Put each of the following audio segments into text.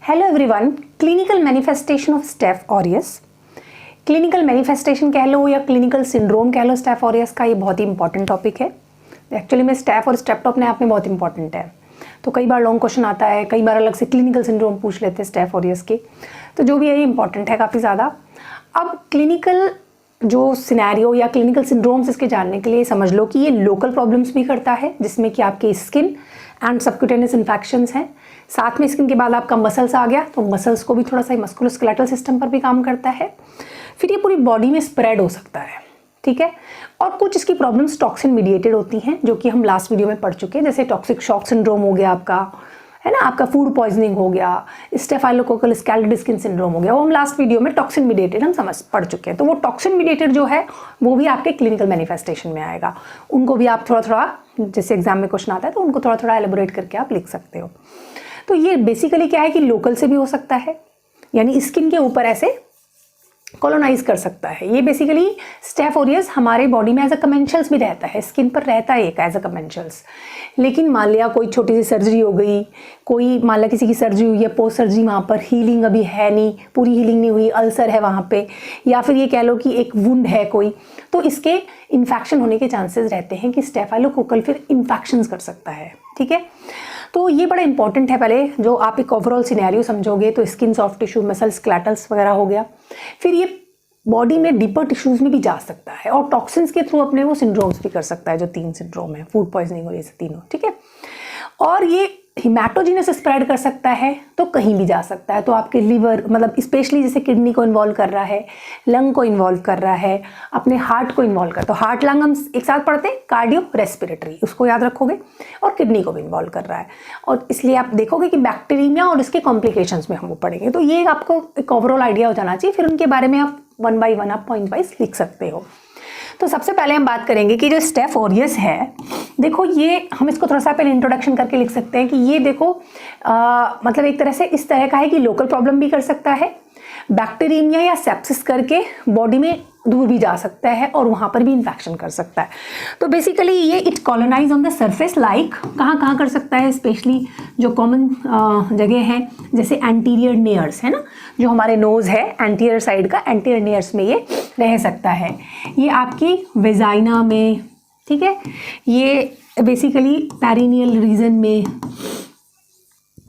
Hello everyone, clinical manifestation of staph aureus. Clinical manifestation कह लो या clinical syndrome कह लो staph aureus का, ये बहुत ही इंपॉर्टेंट टॉपिक है। एक्चुअली में स्टेफ और स्टेप्टो अपने आप में बहुत इंपॉर्टेंट है। तो कई बार लॉन्ग क्वेश्चन आता है, कई बार अलग से क्लिनिकल सिंड्रोम पूछ लेते हैं स्टेफ ऑरियस के। तो जो भी है ये इंपॉर्टेंट है काफ़ी ज़्यादा। अब क्लिनिकल जो सिनेरियो या क्लिनिकल सिंड्रोम्स इसके जानने के लिए समझ लो कि ये लोकल प्रॉब्लम्स भी करता है, जिसमें कि आपके स्किन एंड सबक्यूटेनियस इन्फेक्शंस हैं। साथ में स्किन के बाद आपका मसल्स आ गया, तो मसल्स को भी थोड़ा सा मस्कुलोस्केलेटल सिस्टम पर भी काम करता है। फिर ये पूरी बॉडी में स्प्रेड हो सकता है, ठीक है। और कुछ इसकी प्रॉब्लम्स टॉक्सिन मीडिएटेड होती हैं, जो कि हम लास्ट वीडियो में पढ़ चुके हैं, जैसे टॉक्सिक शॉक सिंड्रोम हो गया आपका, है ना, आपका फूड पॉइजनिंग हो गया, स्टेफाइलोकोकल स्कैल्डेड स्किन सिंड्रोम हो गया। वो हम लास्ट वीडियो में टॉक्सिन मीडिएटेड हम पढ़ चुके हैं। तो वो टॉक्सिन मीडिएटेड जो है वो भी आपके क्लिनिकल मैनिफेस्टेशन में आएगा। उनको भी आप थोड़ा थोड़ा, जैसे एग्जाम में क्वेश्चन आता है तो उनको थोड़ा थोड़ा एलेबोरेट करके आप लिख सकते हो। तो ये बेसिकली क्या है कि लोकल से भी हो सकता है, यानी स्किन के ऊपर ऐसे कॉलोनाइज कर सकता है। ये बेसिकली स्टेफ ऑरियस हमारे बॉडी में एज अ कमेंशल्स भी रहता है, स्किन पर रहता है एक एज अ कमेंशल्स। लेकिन मान लिया कोई छोटी सी सर्जरी हो गई, कोई मान लिया किसी की सर्जरी हुई है, पोस्ट सर्जरी वहाँ पर हीलिंग अभी है नहीं, पूरी हीलिंग नहीं हुई, अल्सर है वहाँ पे, या फिर ये कह लो कि एक वुंड है कोई, तो इसके इन्फेक्शन होने के चांसेस रहते हैं कि स्टेफाइलोकोकल फिर इन्फेक्शंस कर सकता है, ठीक है। तो ये बड़ा इंपॉर्टेंट है। पहले जो आप एक ओवरऑल सिनेरियो समझोगे तो स्किन, सॉफ्ट टिश्यू, मसल्स, स्केलेटल्स वगैरह हो गया। फिर ये बॉडी में डीपर टिश्यूज में भी जा सकता है और टॉक्सिन्स के थ्रू अपने वो सिंड्रोम्स भी कर सकता है, जो 3 सिंड्रोम है, फूड पॉइजनिंग और ये तीनों, ठीक है। और ये हिमैटोजिनस स्प्रेड कर सकता है, तो कहीं भी जा सकता है। तो आपके लीवर, मतलब स्पेशली जैसे किडनी को इन्वॉल्व कर रहा है, लंग को इन्वॉल्व कर रहा है, अपने हार्ट को इन्वॉल्व कर, तो हार्ट लंग हम एक साथ पढ़ते हैं, कार्डियो रेस्पिरेटरी, उसको याद रखोगे, और किडनी को भी इन्वॉल्व कर रहा है। और इसलिए आप देखोगे कि बैक्टीरिया और इसके कॉम्प्लिकेशंस में हम वो पढ़ेंगे। तो ये आपको एक ओवरऑल आइडिया हो जाना चाहिए। फिर उनके बारे में आप 1 बाय 1 आप पॉइंट वाइज लिख सकते हो। तो सबसे पहले हम बात करेंगे कि जो स्टेफ ऑरियस है, देखो ये हम इसको थोड़ा सा पहले इंट्रोडक्शन करके लिख सकते हैं कि ये देखो मतलब एक तरह से इस तरह का है कि लोकल प्रॉब्लम भी कर सकता है, बैक्टीरिया या सेप्सिस करके बॉडी में दूर भी जा सकता है और वहाँ पर भी इन्फेक्शन कर सकता है। तो बेसिकली ये it colonise on the surface, like कहाँ कर सकता है, स्पेशली जो कॉमन जगह है जैसे एंटीरियर नेयर्स, है ना, जो हमारे नोज़ है एंटीरियर साइड का, एंटीरियर नेयर्स में ये रह सकता है। ये आपकी वेजाइना में, ठीक है, ये बेसिकली पेरिनियल रीजन में,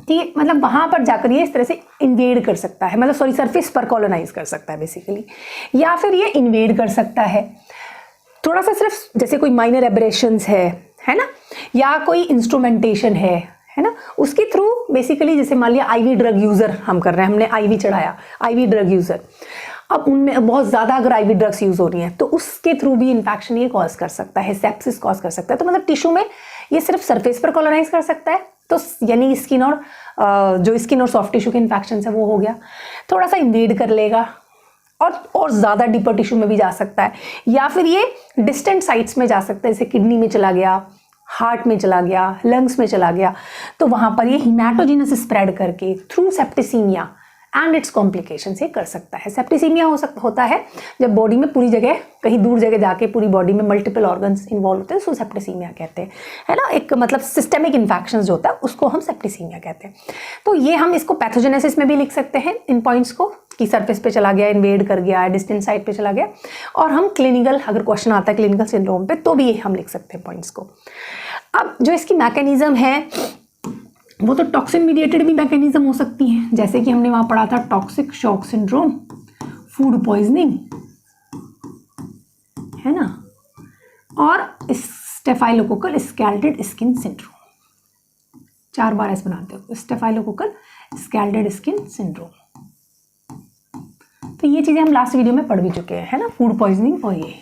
ठीक है, मतलब वहाँ पर जाकर ये इस तरह से इन्वेड कर सकता है, मतलब सॉरी सरफेस पर कॉलोनाइज कर सकता है बेसिकली। या फिर ये इन्वेड कर सकता है थोड़ा सा, सिर्फ जैसे कोई माइनर एब्रेशंस है ना, या कोई इंस्ट्रूमेंटेशन है ना, उसके थ्रू बेसिकली, जैसे मान लिया आईवी ड्रग यूज़र हम कर रहे हैं, हमने आईवी चढ़ाया, आईवी ड्रग यूज़र, अब उनमें बहुत ज़्यादा अगर आईवी ड्रग्स यूज़ हो रही हैं तो उसके थ्रू भी इन्फेक्शन ये कॉज कर सकता है, सेप्सिस कॉज कर सकता है। तो मतलब टिश्यू में ये सिर्फ सरफेस पर कॉलोनाइज कर सकता है, तो यानी स्किन और जो स्किन और सॉफ्ट टिश्यू के इन्फेक्शन है वो हो गया, थोड़ा सा इन्वेड कर लेगा और ज़्यादा डीपर टिश्यू में भी जा सकता है, या फिर ये डिस्टेंट साइट्स में जा सकता है, जैसे किडनी में चला गया, हार्ट में चला गया, लंग्स में चला गया, तो वहाँ पर ये हिमैटोजिनस स्प्रेड करके through septicaemia and it's complication से कर सकता है। सेप्टिसीमिया होता है जब बॉडी में पूरी जगह, कहीं दूर जगह जाके पूरी बॉडी में मल्टीपल ऑर्गन्स इन्वॉल्व होते हैं, उसको सेप्टिसीमिया कहते हैं, है ना, एक मतलब सिस्टेमिक इन्फेक्शन जो होता है उसको हम सेप्टिसीमिया कहते हैं। तो ये हम इसको पैथोजेनेसिस में भी लिख सकते हैं इन पॉइंट्स को, कि सरफेस पे चला गया, इन्वेड कर गया, डिस्टेंट साइड पे चला गया। और हम क्लिनिकल, अगर क्वेश्चन आता है क्लिनिकल सिंड्रोम पे, तो भी हम लिख सकते हैं पॉइंट्स को। अब जो इसकी मैकेनिज्म है वो तो टॉक्सिन मीडिएटेड भी मैकेनिज्म हो सकती है, जैसे कि हमने वहाँ पढ़ा था toxic shock syndrome, food poisoning, है ना, और स्टेफाइलोकोकल स्कैल्डेड स्किन सिंड्रोम। 4 बार ऐसे बनाते हो, स्टेफाइलोकोकल स्कैल्डेड स्किन सिंड्रोम। तो ये चीज़ें हम लास्ट वीडियो में पढ़ भी चुके हैं, है ना, फूड पॉइजनिंग और ये।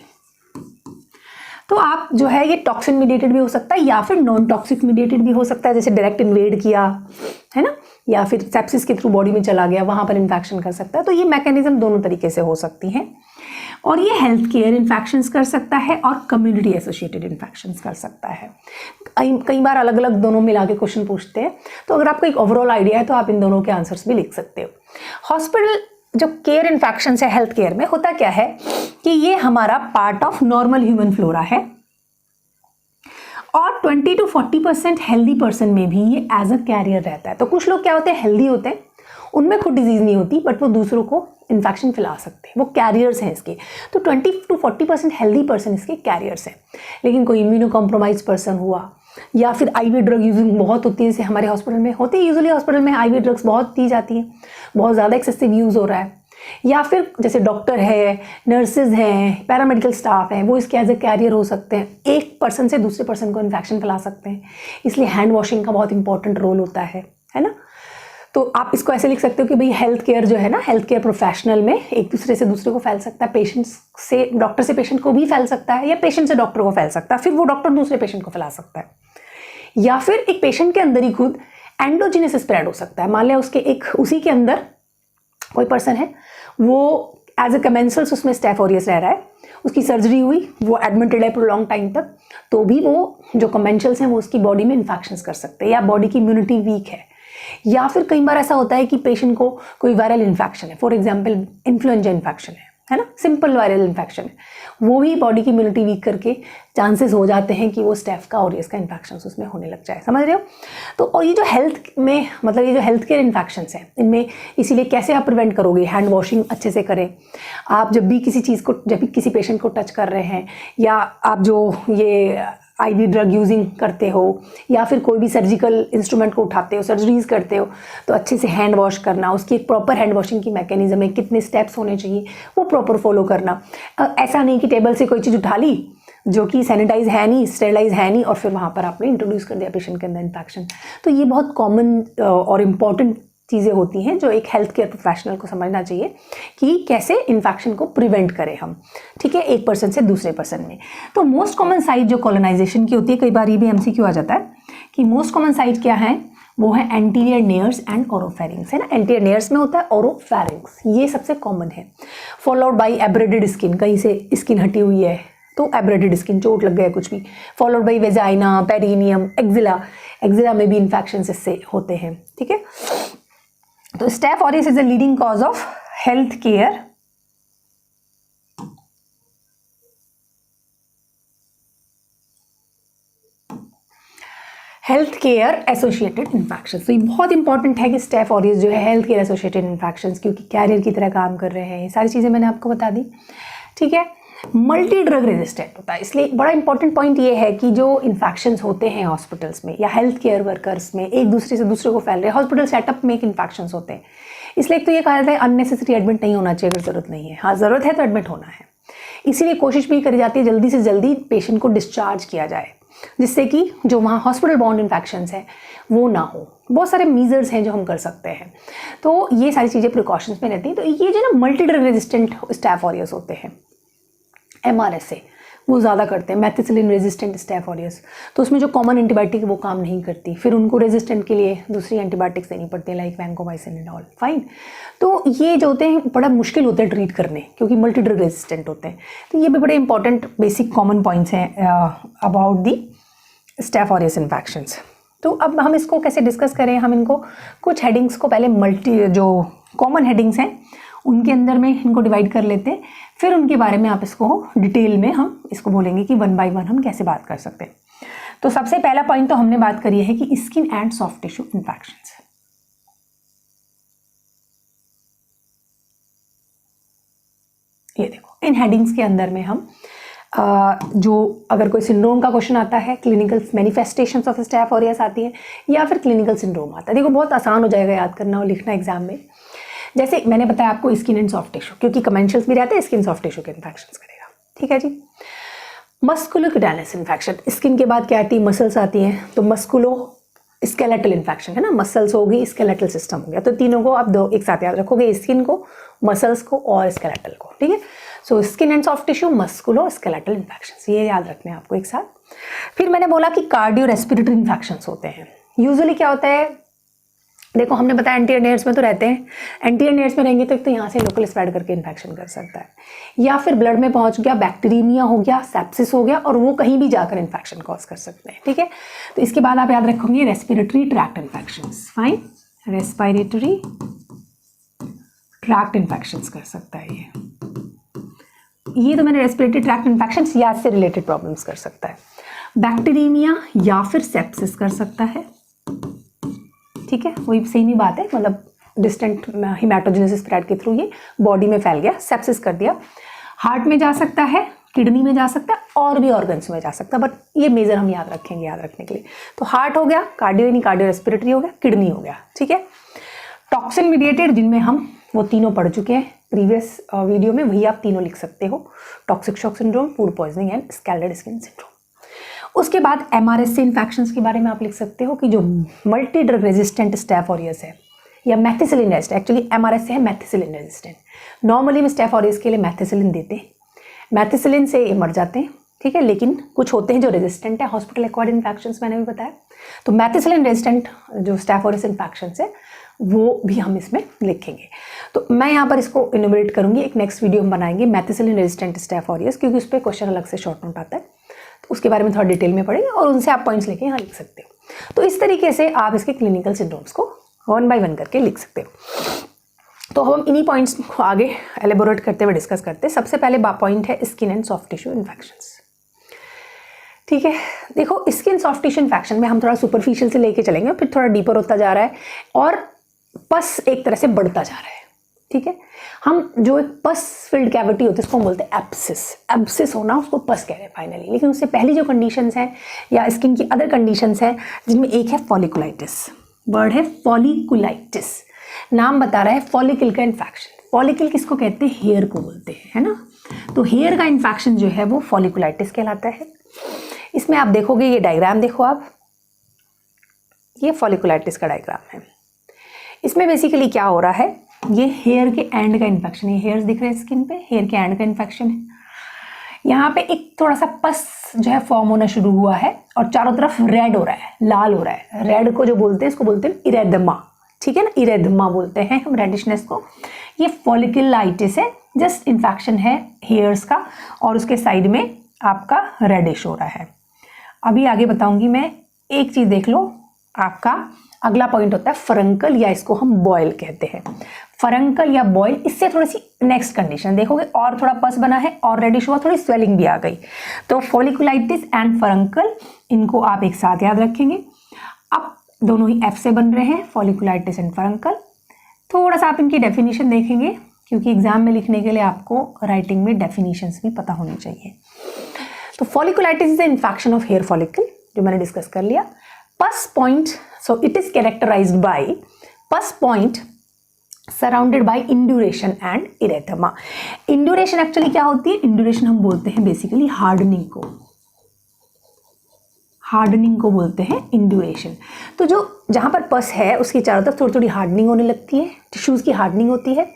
तो आप जो है ये टॉक्सिन मीडिएटेड भी हो सकता है या फिर नॉन टॉक्सिक मीडिएटेड भी हो सकता है, जैसे डायरेक्ट इन्वेड किया, है ना, या फिर सेप्सिस के थ्रू बॉडी में चला गया, वहाँ पर इन्फेक्शन कर सकता है। तो ये मैकेनिज्म दोनों तरीके से हो सकती हैं। और ये हेल्थ केयर इन्फेक्शंस कर सकता है और कम्युनिटी एसोसिएटेड इन्फेक्शंस कर सकता है। कई बार अलग अलग दोनों मिला के क्वेश्चन पूछते हैं, तो अगर आपको एक ओवरऑल आइडिया है तो आप इन दोनों के आंसर्स भी लिख सकते हो। हॉस्पिटल जो केयर इन्फेक्शंस है, हेल्थ केयर में होता क्या है कि ये हमारा part of normal human flora है, और 20 to 40% हेल्दी पर्सन में भी ये एज अ कैरियर रहता है। तो कुछ लोग क्या होते हैं, हेल्दी होते हैं, उनमें खुद डिजीज़ नहीं होती बट वो दूसरों को इन्फेक्शन फैला सकते हैं, वो कैरियर्स हैं इसके। तो 20 to 40% हेल्दी पर्सन इसके कैरियर्स हैं। लेकिन कोई इम्यूनो कॉम्प्रोमाइज पर्सन हुआ या फिर आईवी ड्रग यूजिंग बहुत होती है, जैसे हमारे हॉस्पिटल में होती है, यूजुअली हॉस्पिटल में आईवी ड्रग्स बहुत दी जाती हैं, बहुत ज़्यादा एक्सेसिव यूज़ हो रहा है, या फिर जैसे डॉक्टर है, नर्सेज हैं, पैरामेडिकल स्टाफ हैं, वो इसके एज ए कैरियर हो सकते हैं, एक पर्सन से दूसरे पर्सन को इन्फेक्शन फैला सकते हैं। इसलिए हैंड वॉशिंग का बहुत इंपॉर्टेंट रोल होता है ना। तो आप इसको ऐसे लिख सकते हो कि भाई हेल्थ केयर जो है ना, हेल्थ केयर प्रोफेशनल में एक दूसरे से दूसरे को फैल सकता है, पेशेंट से डॉक्टर से पेशेंट को भी फैल सकता है, या पेशेंट से डॉक्टर को फैल सकता है, फिर वो डॉक्टर दूसरे पेशेंट को फैला सकता है, या फिर एक पेशेंट के अंदर ही खुद एंडोजीनस स्प्रेड हो सकता है। मान लिया उसके एक उसी के अंदर कोई पर्सन है, वो एज ए कमेंसल्स उसमें स्टेफ ऑरियस रह रहा है, उसकी सर्जरी हुई, वो एडमिटेड है प्रोलॉन्ग टाइम तक, तो भी वो जो कमेंसल्स हैं वो उसकी बॉडी में इन्फेक्शंस कर सकते हैं, या बॉडी की इम्यूनिटी वीक है, या फिर कई बार ऐसा होता है कि पेशेंट को कोई वायरल इन्फेक्शन है, फॉर एग्जांपल इन्फ्लुएंजा इन्फेक्शन है ना, सिंपल वायरल इन्फेक्शन है, वो भी बॉडी की इम्यूनिटी वीक करके चांसेस हो जाते हैं कि वो स्टेफ का ऑरियस का इन्फेक्शन उसमें होने लग जाए, समझ रहे हो। तो और ये जो हेल्थ में मतलब ये जो हेल्थ केयर इन्फेक्शंस हैं, इनमें इसीलिए कैसे आप प्रिवेंट करोगे, हैंड वॉशिंग अच्छे से करें। आप जब भी किसी चीज़ को, जब भी किसी पेशेंट को टच कर रहे हैं, या आप जो ये आईवी ड्रग यूजिंग करते हो, या फिर कोई भी सर्जिकल इंस्ट्रूमेंट को उठाते हो, सर्जरीज करते हो, तो अच्छे से हैंड वॉश करना, उसकी एक प्रॉपर हैंड वॉशिंग की मैकेनिज्म है, कितने स्टेप्स होने चाहिए वो प्रॉपर फॉलो करना। ऐसा नहीं कि टेबल से कोई चीज़ उठा ली जो कि सैनिटाइज है नहीं, स्टेरिलाइज है नहीं, और फिर वहाँ पर आपने इंट्रोड्यूस कर दिया पेशेंट के अंदर इन्फेक्शन। तो ये बहुत कॉमन और इम्पॉर्टेंट चीज़ें होती हैं जो एक हेल्थ केयर प्रोफेशनल को समझना चाहिए कि कैसे इन्फेक्शन को प्रिवेंट करें हम, ठीक है, एक पर्सन से दूसरे पर्सन में। तो मोस्ट कॉमन साइट जो कॉलोनाइजेशन की होती है, कई बार ये भी एमसीक्यू आ जाता है कि मोस्ट कॉमन साइट क्या है, वो है एंटीरियर नेयर्स एंड ओरोफेरिंग्स, है ना। एंटीरियर नेयर्स में होता है ओरोफेरिंग्स, ये सबसे कॉमन है, फॉलोड बाई एब्रेडेड स्किन, कहीं से स्किन हटी हुई है तो एब्रेडेड स्किन, चोट लग गया कुछ भी, followed by vagina, perineum, axilla, axilla में भी इन्फेक्शन इससे होते हैं, ठीक है। तो Steph aureus is the leading cause of health care associated infections. तो ये बहुत इंपॉर्टेंट है कि स्टेफ ऑरियस जो है हेल्थ केयर एसोसिएटेड इन्फेक्शंस, क्योंकि कैरियर की तरह काम कर रहे हैं, ये सारी चीज़ें मैंने आपको बता दी, ठीक है। मल्टी ड्रग रेजिस्टेंट होता है, इसलिए बड़ा इंपॉर्टेंट पॉइंट ये है कि जो इन्फेक्शंस होते हैं हॉस्पिटल्स में या हेल्थ केयर वर्कर्स में, एक दूसरे से दूसरे को फैल रहे हैं, हॉस्पिटल सेटअप में एक इन्फेक्शंस होते हैं, इसलिए एक तो ये कहा जाता है अननेसेसरी एडमिट नहीं होना चाहिए अगर ज़रूरत नहीं है, हाँ ज़रूरत है तो एडमिट होना है। इसीलिए कोशिश भी करी जाती है जल्दी से जल्दी पेशेंट को डिस्चार्ज किया जाए, जिससे कि जो वहाँ हॉस्पिटल बॉन्ड इन्फेक्शंस हैं वो ना हो। बहुत सारे मीजर्स हैं जो हम कर सकते हैं, तो ये सारी चीज़ें प्रिकॉशंस में रहती हैं। तो ये जो ना multi drug resistant staph aureus होते हैं, MRSA, वो ज़्यादा करते हैं, मेथिसिलिन रेजिस्टेंट स्टेफ ऑरियस, तो उसमें जो कॉमन एंटीबायोटिक वो काम नहीं करती, फिर उनको रेजिस्टेंट के लिए दूसरी एंटीबायोटिक्स देनी पड़ती है, like vancomycin and all, fine. तो ये जो होते हैं बड़ा मुश्किल होते हैं ट्रीट करने, क्योंकि मल्टी ड्रग रेजिस्टेंट होते हैं। तो ये भी बड़े इंपॉर्टेंट बेसिक कॉमन पॉइंट्स हैं about the staph aureus infections. तो अब हम इसको कैसे डिस्कस करें, हम इनको कुछ हेडिंग्स को पहले जो कॉमन हेडिंग्स हैं उनके अंदर में इनको डिवाइड कर लेते हैं, फिर उनके बारे में आप इसको डिटेल में हम इसको बोलेंगे कि 1 बाय 1 हम कैसे बात कर सकते हैं। तो सबसे पहला पॉइंट तो हमने बात करी है कि skin and soft tissue infections. ये देखो इन हेडिंग्स के अंदर में हम जो अगर कोई सिंड्रोम का क्वेश्चन आता है, clinical manifestations of staph aureus आती है, या फिर क्लिनिकल सिंड्रोम आता है। देखो बहुत आसान हो जाएगा याद करना और लिखना एग्जाम में। जैसे मैंने बताया आपको स्किन एंड सॉफ्ट टिश्यू, क्योंकि कमेंशल्स भी रहते हैं, स्किन सॉफ्ट टिश्यू के इन्फेक्शंस करेगा, ठीक है जी। मस्कुलोक्यूटानस इन्फेक्शन, स्किन के बाद क्या आती है, मसल्स आती हैं, तो मस्कुलो स्केलेटल इन्फेक्शन है ना, मसल्स हो गई, स्केलेटल सिस्टम हो गया, तो तीनों को आप दो एक साथ याद रखोगे, स्किन को, मसल्स को और स्केलेटल को, ठीक है। So skin and soft tissue, मस्कुलो skeletal infections, ये याद रखने हैं आपको एक साथ। फिर मैंने बोला कि कार्डियो रेस्पिरेटरी इन्फेक्शंस होते हैं। यूजुअली क्या होता है, देखो हमने बताया एंटीरियर नेयर्स में तो रहते हैं, एंटीरियर नेयर्स में रहेंगे तो एक तो यहाँ से लोकल स्प्रेड करके इन्फेक्शन कर सकता है, या फिर ब्लड में पहुँच गया, बैक्टीरियमिया हो गया, सेप्सिस हो गया, और वो कहीं भी जाकर इन्फेक्शन कॉज कर सकते हैं, ठीक है। तो इसके बाद आप याद रखोगे respiratory tract infections, fine, respiratory tract infections कर सकता है ये तो मैंने रेस्पिरेटरी ट्रैक्ट इन्फेक्शंस या इससे रिलेटेड प्रॉब्लम्स कर सकता है, बैक्टीरियमिया या फिर सेप्सिस कर सकता है, ठीक है, वही सेम ही बात है, मतलब डिस्टेंट हिमेटोजेनेसिस स्प्रेड के थ्रू ये बॉडी में फैल गया, सेप्सिस कर दिया। हार्ट में जा सकता है, किडनी में जा सकता है और भी ऑर्गन्स में जा सकता है, बट ये मेजर हम याद रखेंगे याद रखने के लिए। तो हार्ट हो गया, कार्डियो यानी कार्डियो रेस्पिरेटरी हो गया, किडनी हो गया, ठीक है। टॉक्सिन मीडिएटेड, जिनमें हम वो तीनों पढ़ चुके हैं प्रीवियस वीडियो में, वही आप तीनों लिख सकते हो, toxic shock syndrome, food poisoning and scalded skin syndrome. उसके बाद MRSA इन्फेक्शंस के बारे में आप लिख सकते हो कि जो multi drug resistant staph aureus है या मैथिसिलिन रेजिस्टेंट, एक्चुअली MRSA है मैथिसिलिन रेजिस्टेंट। नॉर्मली हम स्टेफ ऑरियस के लिए मैथिसिलिन देते हैं, मैथिसिलिन से ये मर जाते हैं, ठीक है, लेकिन कुछ होते हैं जो रेजिस्टेंट है, हॉस्पिटल एक्वायर्ड इन्फेक्शंस मैंने भी बताया। तो मैथिसिलिन रेजिस्टेंट जो स्टेफ ऑरियस इन्फेक्शंस है वो भी हम इसमें लिखेंगे। तो मैं यहाँ पर इसको इन्यूमरेट करूँगी, एक नेक्स्ट वीडियो हम बनाएंगे मैथिसिलिन रेजिस्टेंट स्टेफ ऑरियस, क्योंकि उस पर क्वेश्चन अलग से शॉर्ट नोट आता है, तो उसके बारे में थोड़ा डिटेल में पढ़ेंगे और उनसे आप पॉइंट्स लेके यहाँ लिख सकते हो। तो इस तरीके से आप इसके क्लिनिकल सिंड्रोम्स को 1 by 1 करके लिख सकते हो। तो हम इन्हीं पॉइंट्स को आगे एलेबोरेट करते हुए डिस्कस करते हैं। सबसे पहले पॉइंट है skin and soft tissue infections, ठीक है। देखो स्किन सॉफ्ट टिश्यू इन्फेक्शन में हम थोड़ा सुपरफिशियल से लेके चलेंगे, फिर थोड़ा डीपर होता जा रहा है और पस एक तरह से बढ़ता जा रहा है, ठीक है। हम जो एक पस फिल्ड कैविटी होती है उसको हम बोलते हैं एब्सिस, एब्सिस होना उसको पस कह रहे हैं फाइनली। लेकिन उससे पहली जो कंडीशंस हैं या स्किन की अदर कंडीशंस हैं, जिनमें एक है फॉलिकुलाइटिस, वर्ड है फॉलिकुलाइटिस, नाम बता रहा है फॉलिकल का इन्फेक्शन। फॉलिकल किसको कहते हैं, हेयर को बोलते हैं, है ना। तो हेयर का इन्फेक्शन जो है वो फॉलिकुलाइटिस कहलाता है। इसमें आप देखोगे, ये डायग्राम देखो आप, ये फॉलिकुलाइटिस का डायग्राम है। इसमें बेसिकली क्या हो रहा है, ये हेयर के एंड का इन्फेक्शन है, हेयर्स दिख रहे हैं स्किन पे, हेयर के एंड का इन्फेक्शन है। यहाँ पे एक थोड़ा सा पस जो है फॉर्म होना शुरू हुआ है और चारों तरफ रेड हो रहा है, लाल हो रहा है। रेड को जो बोलते हैं इसको बोलते हैं इरेथमा, ठीक है ना, इरेथमा बोलते हैं हम रेडिशनेस को। ये फॉलिकुलाइटिस है, जस्ट इन्फेक्शन है हेयर्स का और उसके साइड में आपका रेडिश हो रहा है। अभी आगे बताऊंगी मैं, एक चीज़ देख लो, आपका अगला पॉइंट होता है फरंकल, या इसको हम बॉयल कहते हैं। फरंकल या बॉयल, इससे थोड़ी सी नेक्स्ट कंडीशन देखोगे, और थोड़ा पस बना है और रेडिश हुआ, थोड़ी स्वेलिंग भी आ गई। तो फॉलिकुलाइटिस एंड फरंकल, इनको आप एक साथ याद रखेंगे। अब दोनों ही F से बन रहे हैं, फॉलिकुलाइटिस एंड फरंकल। थोड़ा सा आप इनकी डेफिनेशन देखेंगे, क्योंकि एग्जाम में लिखने के लिए आपको राइटिंग में डेफिनेशंस भी पता होनी चाहिए। तो folliculitis is the infection of hair follicle, जो मैंने डिस्कस कर लिया। Pus point, so it is characterized by pus point surrounded by induration and erythema. Induration actually क्या होती है, इंड्यूरेशन हम बोलते हैं बेसिकली हार्डनिंग को, हार्डनिंग को बोलते हैं इंड्यूरेशन। तो जो जहाँ पर पस है उसकी चारों तरफ थोड़ी थोड़ी हार्डनिंग होने लगती है, टिश्यूज़ की हार्डनिंग होती है,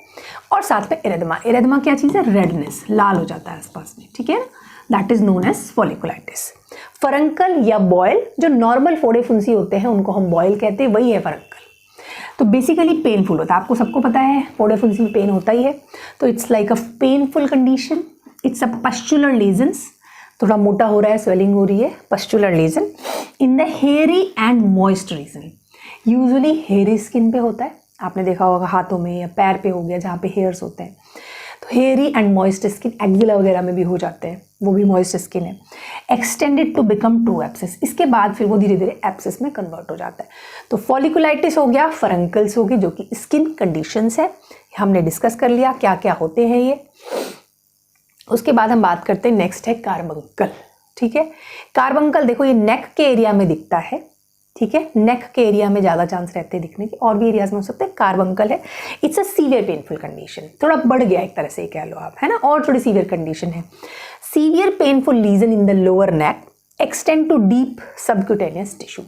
और साथ में इरेथमा। इरेथमा क्या चीज़ है, रेडनेस, लाल हो जाता है आसपास में, ठीक है, that is known as folliculitis. Furuncle या बॉयल, जो नॉर्मल फोड़े फुंसी होते हैं उनको हम बॉयल कहते हैं, वही है फरंकल। तो बेसिकली पेनफुल होता है, आपको सबको पता है फोड़े फुंसी में पेन होता ही है। तो it's like a painful condition, it's a pustular lesions, थोड़ा मोटा हो रहा है, स्वेलिंग हो रही है, pustular lesion in the hairy and moist region. Usually hairy skin पे होता है, आपने देखा होगा हाथों में या पैर पे हो गया जहाँ पे हेयर्स होते हैं। तो hairy and moist skin, axilla वगैरह में भी हो जाते हैं, वो भी मॉइस्ट स्किन है। Extended to become true abscess, इसके बाद फिर वो धीरे धीरे एब्सिस में कन्वर्ट हो जाता है। तो फॉलिकुलाइटिस हो गया, फरंकल्स हो गए, जो कि स्किन कंडीशंस है, हमने डिस्कस कर लिया क्या क्या होते हैं ये। उसके बाद हम बात करते हैं, नेक्स्ट है कार्बंकल, ठीक है। कार्बंकल देखो ये नेक के एरिया में दिखता है, ठीक है, नेक के एरिया में ज़्यादा चांस रहते हैं दिखने के, और भी एरियाज में हो सकते हैं। कार्बंकल है, it's a severe painful condition, थोड़ा बढ़ गया एक तरह से कह लो आप, है ना, और थोड़ी सीवियर कंडीशन है। Severe painful lesion in the lower neck extend to deep subcutaneous tissue,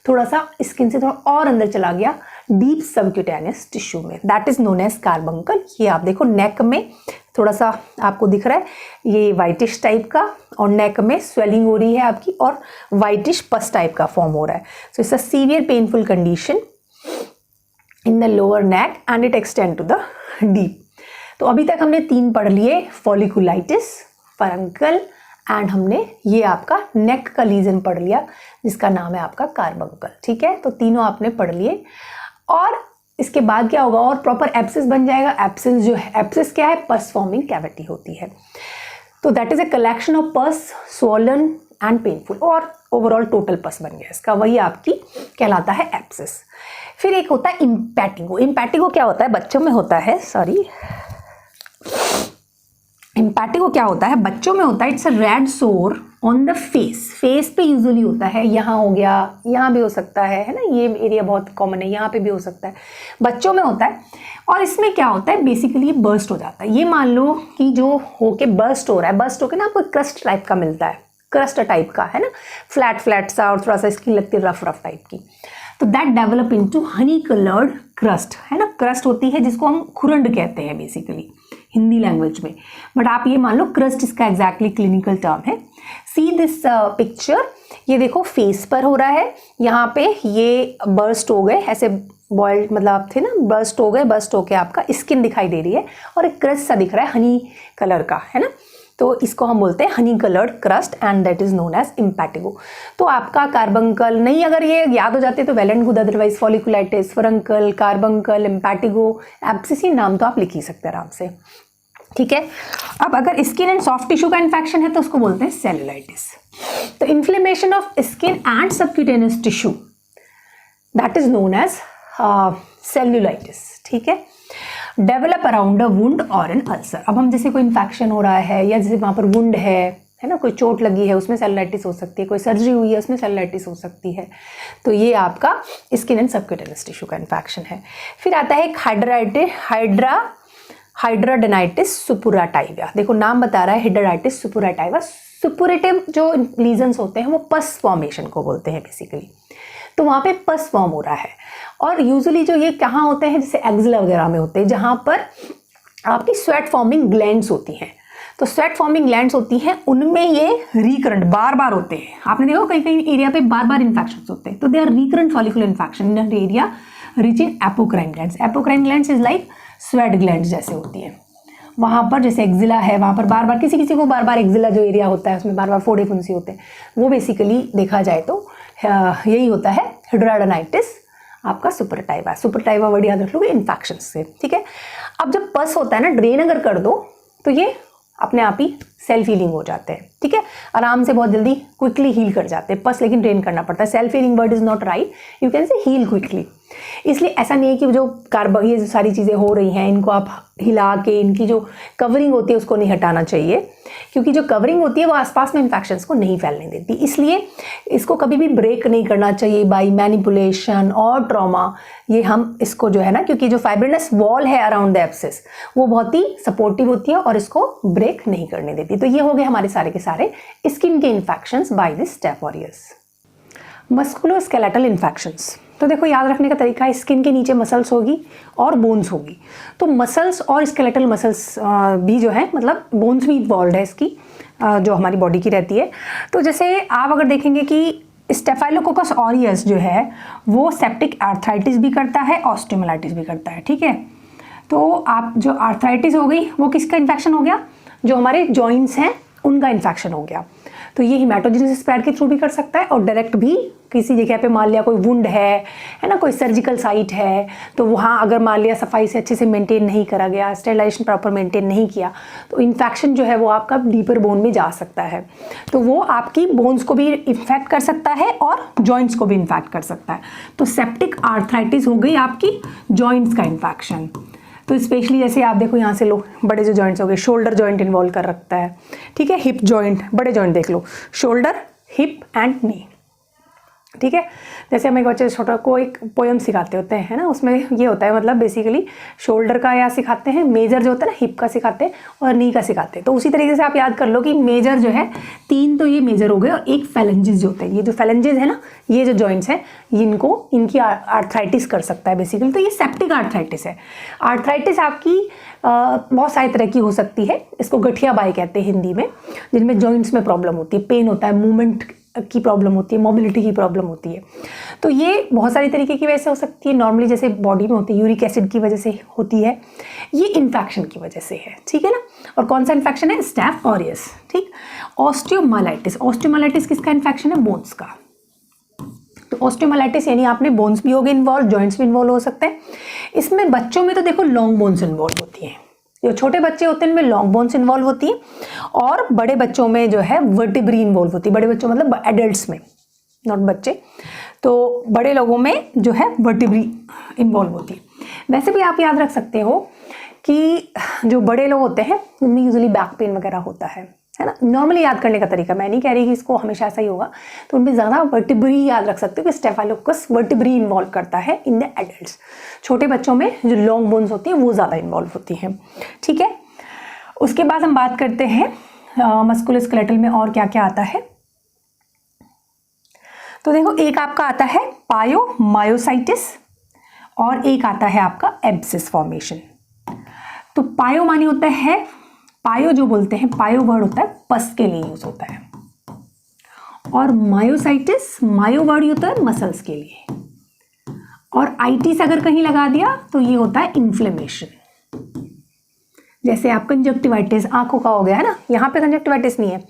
थोड़ा सा स्किन से थोड़ा और अंदर चला गया डीप सबक्यूटेनियस टिश्यू में, that is known as carbuncle. ये आप देखो नेक में थोड़ा सा आपको दिख रहा है ये वाइटिश टाइप का, और नेक में स्वेलिंग हो रही है आपकी और वाइटिश पस टाइप का फॉर्म हो रहा है। So it's a severe painful condition in the lower neck and it extend to the deep. तो अभी तक हमने 3 पढ़ लिए, फॉलिकुलाइटिस, फरंकल एंड हमने ये आपका नेक का लीजन पढ़ लिया जिसका नाम है आपका कार्बंकल, ठीक है। तो तीनों आपने पढ़ लिए, और इसके बाद क्या होगा, और प्रॉपर एब्सिस बन जाएगा। एब्सिस जो है, एब्सिस क्या है, पस फॉर्मिंग कैविटी होती है। तो that is a collection of पस स्वॉलन एंड पेनफुल, और ओवरऑल टोटल पस बन गया इसका, वही आपकी कहलाता है एब्सेस। फिर एक होता है इम्पैटिगो। इम्पैटिगो क्या होता है, बच्चों में होता है, इम्पैटिगो क्या होता है, बच्चों में होता है, इट्स अ रेड सोर ऑन द फेस। फेस पे यूजुअली होता है, यहाँ हो गया, यहाँ भी हो सकता है ना, ये एरिया बहुत कॉमन है, यहाँ पे भी हो सकता है, बच्चों में होता है। और इसमें क्या होता है, बेसिकली ये बर्स्ट हो जाता है। ये मान लो कि जो होके बर्स्ट हो रहा है, बर्स्ट होके ना आपको क्रस्ट टाइप का मिलता है, क्रस्ट टाइप का है ना, फ्लैट सा, और थोड़ा सा स्किन लगती है रफ टाइप की। तो that develop into Honey coloured crust, है ना, क्रस्ट होती है जिसको हम खुरंड कहते हैं बेसिकली हिंदी लैंग्वेज में, बट आप ये मान लो क्रस्ट इसका एग्जैक्टली क्लिनिकल टर्म है। सी दिस पिक्चर, ये देखो फेस पर हो रहा है, यहाँ पे ये बर्स्ट हो गए, ऐसे बॉइल्ड मतलब आप थे ना, बर्स्ट हो गए, बर्स्ट होके आपका स्किन दिखाई दे रही है और एक क्रस्ट सा दिख रहा है हनी कलर का, है ना, तो इसको हम बोलते हैं honey coloured crust and that is known as impetigo. तो आपका कार्बंकल नहीं, अगर ये याद हो जाते तो well and good, otherwise folliculitis, furuncle, carbuncle, impetigo, abscess, नाम तो आप लिख ही सकते हैं आराम से, ठीक है। अब अगर स्किन एंड सॉफ्ट टिश्यू का इन्फेक्शन है तो उसको बोलते हैं सेलुलाइटिस। तो inflammation of skin and subcutaneous tissue that is known as cellulitis, ठीक है। डेवलप अराउंड अ वुंड और एन अल्सर। अब हम जैसे कोई इन्फेक्शन हो रहा है या जैसे वहाँ पर वुंड है ना, कोई चोट लगी है उसमें सेलुलाइटिस हो सकती है, कोई सर्जरी हुई है उसमें सेलुलाइटिस हो सकती है, तो ये आपका स्किन एंड सबक्यूटेनियस टिश्यू का इन्फेक्शन है। फिर आता है हाइड्राडेनाइटिस सुपुराटाइवा। देखो नाम बता रहा है हिड्राइटिस सुपुराटाइवा। सुपुरेटिव जो लीजन्स होते हैं वो पस फॉर्मेशन को बोलते हैं बेसिकली, तो वहाँ पे पस फॉर्म हो रहा है। और यूजुअली जो ये कहाँ होते हैं, जैसे एक्जिला वगैरह में होते हैं, जहाँ पर आपकी स्वेट फॉर्मिंग ग्लैंड्स होती हैं। तो स्वेट फॉर्मिंग ग्लैंड्स होती हैं, उनमें ये रिकरेंट बार बार होते हैं। आपने देखो कहीं कहीं एरिया पे बार बार इन्फेक्शन होते हैं, तो they are recurrent follicular infection in area rich in apocrine glands. Apocrine glands is like sweat glands जैसे होती है, वहाँ पर जैसे एक्जिला है, वहाँ पर बार बार किसी को बार बार एक्जिला जो एरिया होता है उसमें बार बार फोड़े फुंसी होते हैं, वो बेसिकली देखा जाए तो यही होता है हिड्राडेनाइटिस आपका सुपरटाइवा। सुपरटाइवा वर्ड याद रख लोगे इन्फेक्शन से, ठीक है। अब जब पस होता है ना, ड्रेन अगर कर दो तो ये अपने आप ही सेल्फ हीलिंग हो जाते हैं, ठीक है, आराम से बहुत जल्दी क्विकली हील कर जाते हैं पस, लेकिन ड्रेन करना पड़ता है। Self healing word is not right, you can say heal quickly. इसलिए ऐसा नहीं है कि जो ये जो सारी चीज़ें हो रही हैं इनको आप हिला के, इनकी जो कवरिंग होती है उसको नहीं हटाना चाहिए, क्योंकि जो कवरिंग होती है वो आसपास में इन्फेक्शंस को नहीं फैलने देती। इसलिए इसको कभी भी ब्रेक नहीं करना चाहिए बाय मैनिपुलेशन और ट्रॉमा। ये हम इसको जो है ना, क्योंकि जो फाइब्रिनस वॉल है अराउंड द एब्सेस वो बहुत ही सपोर्टिव होती है और इसको ब्रेक नहीं करने देती। तो ये हो गए हमारे सारे के सारे स्किन के infections by this staph aureus. Musculoskeletal infections, तो देखो याद रखने का तरीका है, स्किन के नीचे मसल्स होगी और बोन्स होगी। तो मसल्स और स्केलेटल मसल्स भी जो है, मतलब बोन्स भी इन्वॉल्व है इसकी, जो हमारी बॉडी की रहती है। तो जैसे आप अगर देखेंगे कि स्टेफाइलोकोकस ऑरियस जो है वो सेप्टिक आर्थराइटिस भी करता है, ऑस्टियोमाइलाइटिस भी करता है, ठीक है। तो आप जो आर्थराइटिस हो गई वो किसका इन्फेक्शन हो गया, जो हमारे जॉइंट्स हैं उनका इन्फेक्शन हो गया। तो ये हिमेटोजेनिस स्प्रेड के थ्रू भी कर सकता है और डायरेक्ट भी किसी जगह पे मान लिया कोई वुंड है ना, कोई सर्जिकल साइट है, तो वहाँ अगर मान लिया सफाई से अच्छे से मेंटेन नहीं करा गया, स्टेरिलाइजेशन प्रॉपर मेंटेन नहीं किया, तो इन्फेक्शन जो है वो आपका डीपर बोन में जा सकता है। तो वो आपकी बोन्स को भी इन्फेक्ट कर सकता है और जॉइंट्स को भी इन्फेक्ट कर सकता है। तो सेप्टिक आर्थराइटिस हो गई आपकी जॉइंट्स का इन्फेक्शन। तो स्पेशली जैसे आप देखो यहाँ से लो, बड़े जो जॉइंट्स हो गए, शोल्डर जॉइंट इन्वॉल्व कर रखता है, ठीक है, हिप जॉइंट, बड़े जॉइंट देख लो, शोल्डर, हिप एंड नी, ठीक है। जैसे हम एक बच्चे छोटा को एक पोएम सिखाते होते हैं, है ना, उसमें ये होता है, मतलब बेसिकली शोल्डर का या सिखाते हैं, मेजर जो होता है ना हिप का सिखाते हैं और नी का सिखाते हैं। तो उसी तरीके से आप याद कर लो कि मेजर जो है 3 तो ये मेजर हो गए और एक फैलेंजेस जो होते हैं, ये जो फैलेंजेस है ना, ये जो जॉइंट्स हैं इनकी आर्थराइटिस कर सकता है बेसिकली। तो ये सेप्टिक आर्थराइटिस है। आर्थराइटिस आपकी बहुत सारी तरह की हो सकती है, इसको गठिया बाई कहते हैं हिंदी में, जिनमें जॉइंट्स में प्रॉब्लम होती है, पेन होता है, मूवमेंट की प्रॉब्लम होती है, मोबिलिटी की प्रॉब्लम होती है। तो ये बहुत सारी तरीके की वजह से हो सकती है। नॉर्मली जैसे बॉडी में होती है यूरिक एसिड की वजह से होती है, ये इन्फेक्शन की वजह से है, ठीक है ना। और कौन सा इन्फेक्शन है, स्टेफ ऑरियस, ठीक। ऑस्टियोमाइलाइटिस, ऑस्टियोमाइलाइटिस किसका इन्फेक्शन है, बोन्स का। तो ऑस्टियोमाइलाइटिस यानी आपने बोन्स भी हो गए इन्वॉल्व, जॉइंट्स भी इन्वॉल्व हो सकते हैं। इसमें बच्चों में तो देखो लॉन्ग बोन्स इन्वॉल्व होती हैं, जो छोटे बच्चे होते हैं उनमें लॉन्ग बोन्स इन्वॉल्व होती है और बड़े बच्चों में जो है वर्टिब्री इन्वॉल्व होती है। बड़े बच्चों मतलब एडल्ट्स में, नॉट बच्चे, तो बड़े लोगों में जो है वर्टिब्री इन्वॉल्व होती है। वैसे भी आप याद रख सकते हो कि जो बड़े लोग होते हैं उनमें यूजुअली बैक पेन वगैरह होता है ना। नॉर्मली याद करने का तरीका, मैं नहीं कह रही कि इसको हमेशा ऐसा ही होगा, तो उनमें ज़्यादा वर्टिब्री याद रख सकते हो कि स्टेफाइलोकोकस वर्टिब्री इन्वॉल्व करता है इन द एडल्ट्स। छोटे बच्चों में जो लॉन्ग बोन्स होती हैं वो ज़्यादा इन्वॉल्व होती हैं, ठीक है। उसके बाद हम बात करते हैं मस्कुलोस्केलेटल में और क्या क्या आता है। तो देखो, एक आपका आता है पायोमायोसाइटिस और एक आता है आपका एब्सिस फॉर्मेशन। तो पायो मानी होता है, पायो जो बोलते हैं, पायो वर्ड होता है पस के लिए यूज होता है, और मायोसाइटिस, मायो वर्ड होता है मसल्स के लिए, और आइटिस अगर कहीं लगा दिया तो ये होता है इन्फ्लेमेशन। जैसे आप कंजक्टिवाइटिस आंखों का हो गया है ना, यहाँ पे कंजक्टिवाइटिस नहीं है,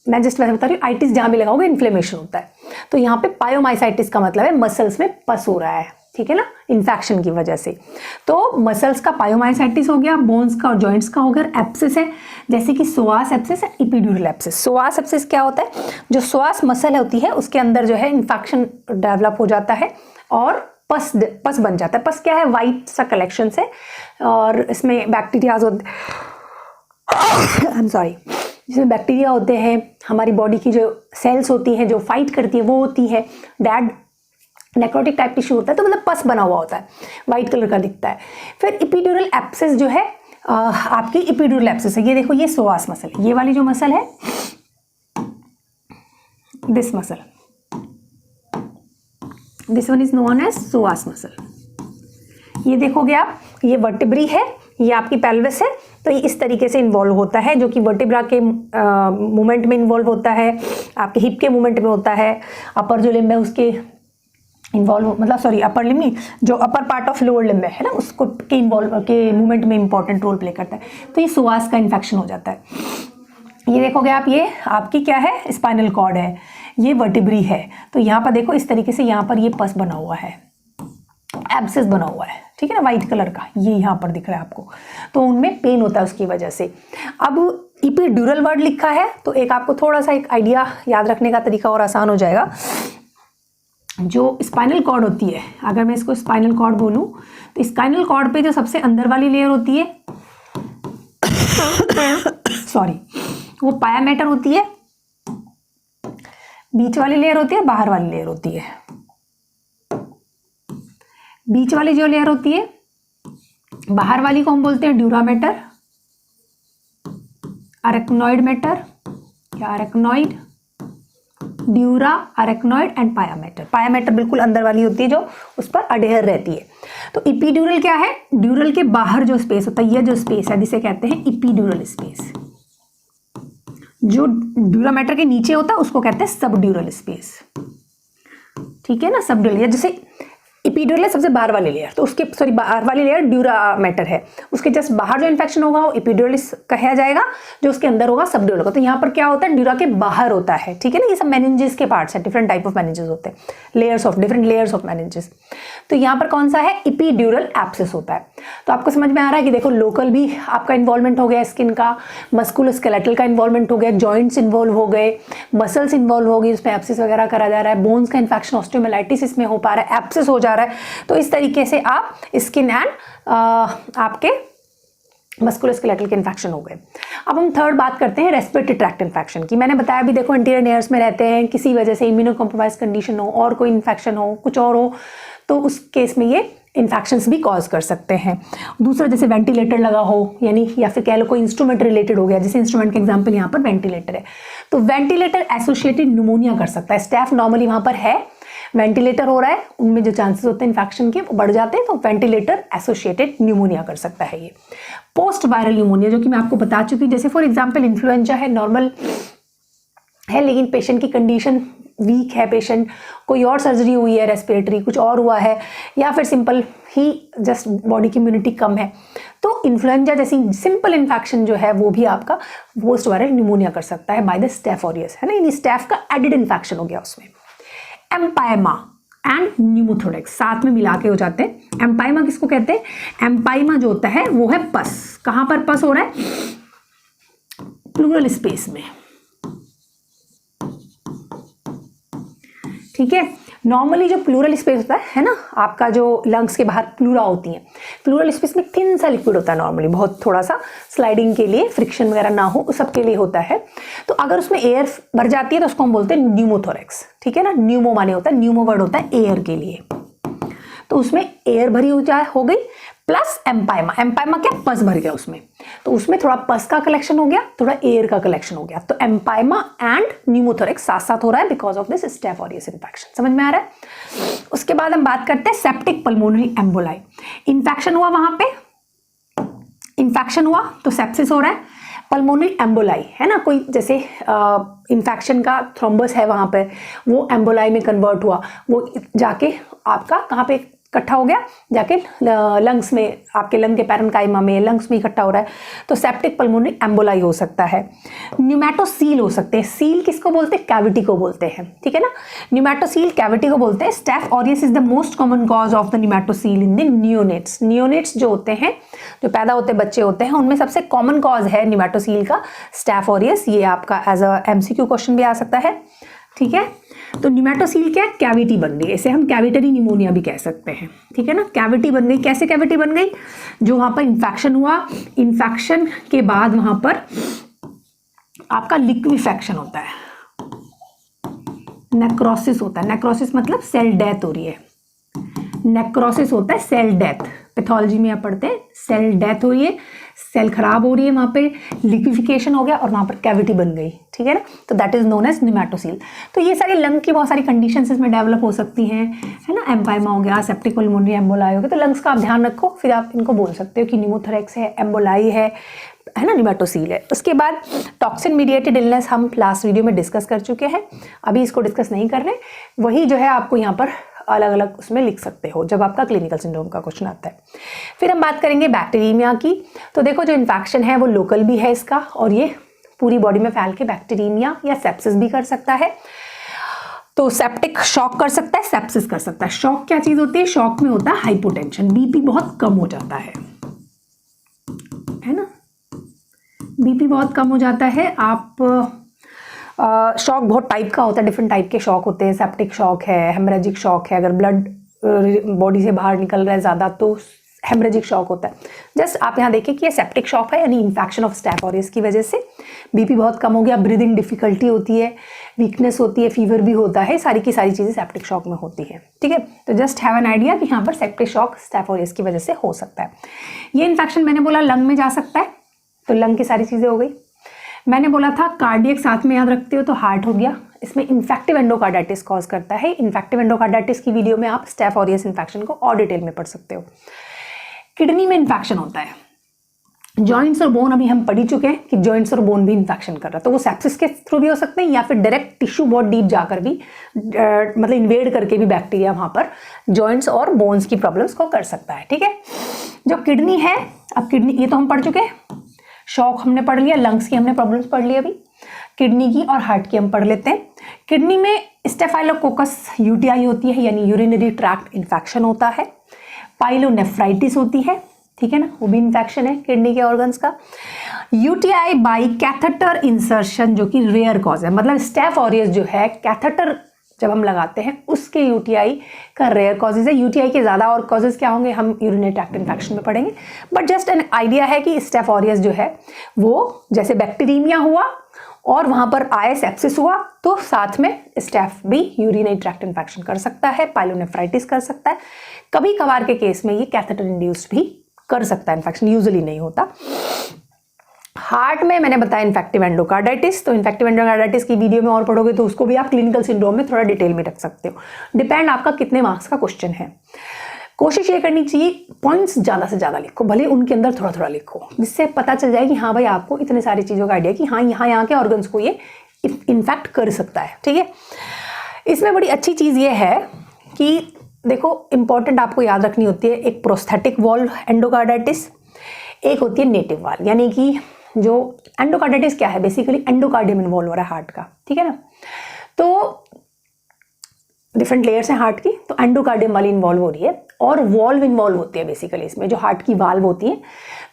मैं जस्ट वैसे बता रही हूँ, आइटिस जहाँ भी लगाओगे इन्फ्लेमेशन होता है। तो यहाँ पे पायोमाइसाइटिस का मतलब है मसल्स में पस हो रहा है, ठीक है ना, इन्फेक्शन की वजह से। तो मसल्स का पायोमाइसाइटिस हो गया, बोन्स का और जॉइंट्स का हो गया। एप्सिस है जैसे कि सोआस एप्सिस है, इपिड्यूरल एप्सिस। सोआस एप्सिस क्या होता है, जो सोआस मसल होती है उसके अंदर जो है इन्फेक्शन डेवलप हो जाता है और पस बन जाता है। पस क्या है, वाइट सा कलेक्शन से, और इसमें बैक्टीरियाज होते आई एम सॉरी, जिसमें बैक्टीरिया होते हैं, हमारी बॉडी की जो सेल्स होती हैं जो फाइट करती है वो होती है, डेड नेक्रोटिक टाइप टिश्यू होता है, तो मतलब पस बना हुआ होता है, वाइट कलर का दिखता है। फिर इपिड्यूरल एप्सिस जो है आपकी इपिड्यूरल एप्सिस है, ये देखो ये सोआस मसल है, ये वाली जो मसल है, this muscle, this one is known as psoas muscle. ये देखोगे आप, ये वर्टिब्री है, ये आपकी पेल्विस है, तो ये इस तरीके से इन्वॉल्व होता है, जो कि वर्टिब्रा के मूवमेंट में इन्वॉल्व होता है, आपके हिप के मूवमेंट में होता है, अपर जो लिम्ब है उसके इन्वॉल्व, मतलब सॉरी अपर लिम्ब, जो upper part of lower limb है ना, उसको के इन्वॉल्व के मूवमेंट में इंपॉर्टेंट रोल प्ले करता है। तो ये सोआस का इन्फेक्शन हो जाता है। ये देखोगे आप, ये आपकी क्या है, स्पाइनल कॉर्ड है, ये वर्टिब्री है, तो यहाँ पर देखो इस तरीके से यहाँ पर ये पस बना हुआ है, एब्सिस बना हुआ है, ठीक है ना, वाइट कलर का, ये यहाँ पर दिख रहा है आपको, तो उनमें पेन होता है उसकी वजह से। अब इपिड्यूरल वर्ड लिखा है तो एक आपको थोड़ा सा एक आइडिया याद रखने का तरीका और आसान हो जाएगा। जो स्पाइनल कॉर्ड होती है, अगर मैं इसको स्पाइनल कॉर्ड बोलूँ तो स्पाइनल कॉर्ड पे जो सबसे अंदर वाली लेयर होती है सॉरी, वो पाया मैटर होती है, बीच वाली लेयर होती है, बाहर वाली लेयर होती है। बीच वाली जो लेयर होती है, बाहर वाली को हम बोलते हैं ड्यूरा मैटर, अरेक्नॉइड मैटर या अरेक्नॉइड, ड्यूरा, अरेक्नॉइड एंड पाया मैटर। पाया मैटर बिल्कुल अंदर वाली होती है जो उस पर अडेयर रहती है। तो इपीड्यूरल क्या है, ड्यूरल के बाहर जो स्पेस होता है, यह जो स्पेस है जिसे कहते हैं इपीड्यूरल स्पेस। जो ड्यूरा मैटर के नीचे होता है उसको कहते हैं सबड्यूरल स्पेस, ठीक है ना, सबड्यूरल, या जैसे इपीड्यूरल है सबसे बाहर वाली लेयर, तो उसके सॉरी बाहर वाली लेयर ड्यूरा मैटर है, उसके जस्ट बाहर जो इन्फेक्शन होगा वो इपीड्यूरलिस कहा जाएगा, जो उसके अंदर होगा सबड्यूरल होगा। तो यहाँ पर क्या होता है, ड्यूरा के बाहर होता है, ठीक है ना, ये सब मेनिंजेस के पार्ट्स हैं, डिफरेंट टाइप ऑफ मेनिंजेस होते हैं, डिफरेंट लेयर्स ऑफ मेनिंजेस। तो यहाँ पर कौन सा है, इपीड्यूरल एब्सिस होता है। तो आपको समझ में आ रहा है कि देखो लोकल भी आपका इन्वॉल्वमेंट हो गया, स्किन का, मस्कुलोस्केलेटल का इन्वॉल्वमेंट हो गया, जॉइंट्स इन्वॉल्व हो गए, मसल्स इन्वॉल्व हो गई, उसमें एब्सिस वगैरह करा जा रहा है, बोन्स का इन्फेक्शन ऑस्टियोमाइलाइटिस इसमें हो पा रहा है, एब्सिस हो जा रहा है। तो इस तरीके से आप स्किन एंड आपके मस्कुलोस्केलेटल के इन्फेक्शन हो गए। अब हम थर्ड बात करते हैं रेस्पिरेटरी ट्रैक्ट इन्फेक्शन की। मैंने बताया भी देखो इंटीरियर एयर्स में रहते हैं, किसी वजह से इम्यूनो कॉम्प्रोमाइज कंडीशन हो और कोई इन्फेक्शन हो, कुछ और हो, तो उस केस में ये इन्फेक्शंस भी कॉज कर सकते हैं। दूसरा जैसे वेंटिलेटर लगा हो, यानी या फिर कह लो कोई इंस्ट्रूमेंट रिलेटेड हो गया, जैसे इंस्ट्रूमेंट का एग्जांपल यहाँ पर वेंटिलेटर है, तो वेंटिलेटर एसोसिएटेड न्यूमोनिया कर सकता है। स्टाफ नॉर्मली वहाँ पर है, वेंटिलेटर हो रहा है, उनमें जो चांसेस होते हैं इन्फेक्शन के वो बढ़ जाते हैं, तो वेंटिलेटर एसोसिएटेड न्यूमोनिया कर सकता है ये। पोस्ट वायरल न्यूमोनिया, जो कि मैं आपको बता चुकी, जैसे फॉर एग्जांपल इन्फ्लुएंजा है, नॉर्मल है लेकिन पेशेंट की कंडीशन वीक है, पेशेंट कोई और सर्जरी हुई है रेस्पिरेटरी, कुछ और हुआ है, या फिर सिंपल ही जस्ट बॉडी की इम्यूनिटी कम है, तो इन्फ्लुएंजा जैसी सिंपल इन्फेक्शन जो है वो भी आपका पोस्ट वायरल न्यूमोनिया कर सकता है बाय द स्टेफ ऑरियस, है ना, यानी स्टेफ का एडेड इन्फेक्शन हो गया उसमें। एम्पायमा, एंड न्यूमोथोरेक्स साथ में मिला के हो जाते हैं। एम्पाइमा किसको कहते हैं? एम्पाइमा जो होता है वो है पस। कहां पर पस हो रहा है? प्लूरल स्पेस में, ठीक है। नॉर्मली जो प्लूरल स्पेस होता है ना, आपका जो लंग्स के बाहर प्लूरा होती है, प्लूरल स्पेस में थिन सा लिक्विड होता है नॉर्मली, बहुत थोड़ा सा स्लाइडिंग के लिए, फ्रिक्शन वगैरह ना हो उस सब के लिए होता है। तो अगर उसमें एयर भर जाती है तो उसको हम बोलते हैं न्यूमोथोरेक्स, ठीक है ना। न्यूमो माने होता है, न्यूमो वर्ड होता है एयर के लिए, तो उसमें एयर भरी हो गई प्लस एम्पाइमा। एम्पाइमा क्या? पस भर गया उसमें, तो उसमें थोड़ा पस का कलेक्शन हो गया, थोड़ा एयर का कलेक्शन हो गया, तो एम्पाइमा एंड न्यूमोथोरेक्स साथ साथ हो रहा है because of this staph aureus infection. समझ में आ रहा है? उसके बाद हम बात करते हैं सेप्टिक पल्मोनरी एम्बोलाई। इन्फेक्शन हुआ, वहां पे इन्फेक्शन हुआ तो सेप्सिस हो रहा है। पल्मोनरी एम्बोलाई है ना, कोई जैसे इन्फेक्शन का थ्रोम्बस है वहां पे, वो एम्बोलाई में कन्वर्ट हुआ, वो जाके आपका कहाँ पे इकट्ठा हो गया? जाके लंग्स में, आपके लंग के पैरेन्काइमा में, लंग्स में इकट्ठा हो रहा है, तो सेप्टिक पल्मोनरी एम्बोलाई हो सकता है। न्यूमैटोसील हो सकते हैं। सील किसको बोलते हैं? कैविटी को बोलते हैं, ठीक है ना। न्यूमैटोसील कैविटी को बोलते हैं। Staph aureus is the most common cause of the pneumatocele in the neonates. Neonates जो होते हैं, जो पैदा होते बच्चे होते हैं, उनमें सबसे कॉमन कॉज है न्यूमैटोसील का स्टेफ ऑरियस। ये आपका एज अ MCQ क्वेश्चन भी आ सकता है, ठीक है। तो न्यूमैटोसील क्या? कैविटी बन गई, इसे हम कैविटरी निमोनिया भी कह सकते हैं, ठीक है ना। कैविटी बन गई। कैसे कैविटी बन गई? जो वहां पर इन्फेक्शन हुआ, इन्फेक्शन के बाद वहां पर आपका लिक्विफेक्शन होता है, नेक्रोसिस होता है। नेक्रोसिस मतलब सेल डेथ हो रही है। नेक्रोसिस होता है सेल डेथ, पैथोलॉजी में आप पढ़ते हैं, सेल डेथ हो रही है, सेल खराब हो रही है, वहां पे लिक्विफिकेशन हो गया और वहां पर कैविटी बन गई, ठीक है ना। तो दैट इज नोन एज न्यूमैटोसील। तो ये सारी लंग की बहुत सारी कंडीशंस इसमें डेवलप हो सकती हैं, है ना। एम्पाइमा हो गया, सेप्टिक पल्मोनरी एम्बोलाई हो गया, तो लंग्स का आप ध्यान रखो, फिर आप इनको बोल सकते हो कि न्यूमोथोरेक्स है, एम्बोलाई है ना, न्यूमैटोसील है। उसके बाद टॉक्सिन मीडिएटेड इलनेस हम लास्ट वीडियो में डिस्कस कर चुके हैं, अभी इसको डिस्कस नहीं कर रहे। वही जो है आपको यहाँ पर अलग अलग उसमें लिख सकते हो जब आपका क्लिनिकल सिंड्रोम का क्वेश्चन आता है। फिर हम बात करेंगे बैक्टीरियमिया की। तो देखो, जो इन्फेक्शन है वो लोकल भी है इसका, और ये पूरी बॉडी में फैल के बैक्टीरियमिया या सेप्सिस भी कर सकता है। तो सेप्टिक शॉक कर सकता है, सेप्सिस कर सकता है। शॉक क्या चीज होती है? शॉक में होता है हाइपोटेंशन, बीपी बहुत कम हो जाता है ना, बीपी बहुत कम हो जाता है। आप शॉक बहुत टाइप का होता है, डिफरेंट टाइप के शॉक होते हैं। सेप्टिक शॉक है, हेमरेजिक शॉक है, अगर ब्लड बॉडी से बाहर निकल रहा है ज़्यादा तो हेमरेजिक शॉक होता है। जस्ट आप यहाँ देखिए कि ये सेप्टिक शॉक है, यानी इन्फेक्शन ऑफ स्टेफ ऑरियस की वजह से बीपी बहुत कम हो गया, ब्रीदिंग डिफिकल्टी होती है, वीकनेस होती है, फीवर भी होता है, सारी की सारी चीज़ें सेप्टिक शॉक में होती है, ठीक है। तो जस्ट हैव एन आइडिया कि यहाँ पर सेप्टिक शॉक स्टेफ ऑरियस की वजह से हो सकता है। ये इन्फेक्शन मैंने बोला लंग में जा सकता है, तो लंग की सारी चीज़ें हो गई। मैंने बोला था कार्डियक साथ में याद रखते हो तो हार्ट हो गया। इसमें इन्फेक्टिव एंडोकार्डाइटिस कॉज करता है। इन्फेक्टिव एंडोकार्डाइटिस की वीडियो में आप स्टेफ ऑरियस इन्फेक्शन को और डिटेल में पढ़ सकते हो। किडनी में इन्फेक्शन होता है। जॉइंट्स और बोन अभी हम पढ़ ही चुके हैं कि जॉइंट्स और बोन भी इन्फेक्शन कर रहा है, तो वो सेप्सिस के थ्रू भी हो सकते हैं या फिर डायरेक्ट टिश्यू बहुत डीप जाकर भी मतलब इन्वेड करके भी बैक्टीरिया वहां पर जॉइंट्स और बोन्स की प्रॉब्लम्स को कर सकता है, ठीक है। जो किडनी है, अब किडनी ये तो हम पढ़ चुके हैं, शॉक हमने पढ़ लिया, लंग्स की हमने प्रॉब्लम्स पढ़ ली, अभी किडनी की और हार्ट की हम पढ़ लेते हैं। किडनी में स्टेफाइलोकोकस यूटीआई होती है, यानी यूरिनरी ट्रैक्ट इन्फेक्शन होता है। पाइलोनेफ्राइटिस होती है, ठीक है ना, वो भी इन्फेक्शन है किडनी के ऑर्गन्स का। यूटीआई बाई कैथेटर इंसर्शन, जो कि रेयर कॉज है, मतलब स्टेफ ऑरियस जो है कैथेटर जब हम लगाते हैं उसके यूटीआई का रेयर कॉजेज है। यूटीआई के ज़्यादा और कॉजेज क्या होंगे हम यूरिनरी ट्रैक्ट इन्फेक्शन में पढ़ेंगे, बट जस्ट एन आइडिया है कि स्टेफ ऑरियस जो है वो जैसे बैक्टीरियमिया हुआ और वहाँ पर आए सेप्सिस हुआ, तो साथ में स्टेफ भी यूरिनरी ट्रैक्ट इन्फेक्शन कर सकता है, पाइलोनेफ्राइटिस कर सकता है, कभी कभार के केस में ये कैथेटर इंड्यूस्ड भी कर सकता है इन्फेक्शन, यूजुअली नहीं होता। हार्ट में मैंने बताया इन्फेक्टिव एंडोकार्डाइटिस, तो इन्फेक्टिव एंडोकार्डाइटिस की वीडियो में और पढ़ोगे तो उसको भी आप क्लिनिकल सिंड्रोम में थोड़ा डिटेल में रख सकते हो, डिपेंड आपका कितने मार्क्स का क्वेश्चन है। कोशिश ये करनी चाहिए पॉइंट्स ज़्यादा से ज़्यादा लिखो, भले उनके अंदर थोड़ा थोड़ा लिखो, जिससे पता चल जाए कि हाँ भाई आपको इतने सारी चीज़ों का आइडिया कि हाँ यहाँ के ऑर्गन्स को ये इन्फेक्ट कर सकता है, ठीक है। इसमें बड़ी अच्छी चीज़ ये है कि देखो इंपॉर्टेंट आपको याद रखनी होती है, एक प्रोस्थेटिक वॉल्व एंडोकार्डाइटिस, एक होती है नेटिव वाल्व, यानी कि जो एंडोकार्डाइटिस क्या है, बेसिकली एंडोकार्डियम इन्वॉल्व हो रहा है हार्ट का, ठीक है ना। तो डिफरेंट लेयर्स हैं हार्ट की, तो एंडोकार्डियम वाली इन्वॉल्व हो रही है और वॉल्व इन्वॉल्व होती है बेसिकली इसमें, जो हार्ट की वाल्व होती है।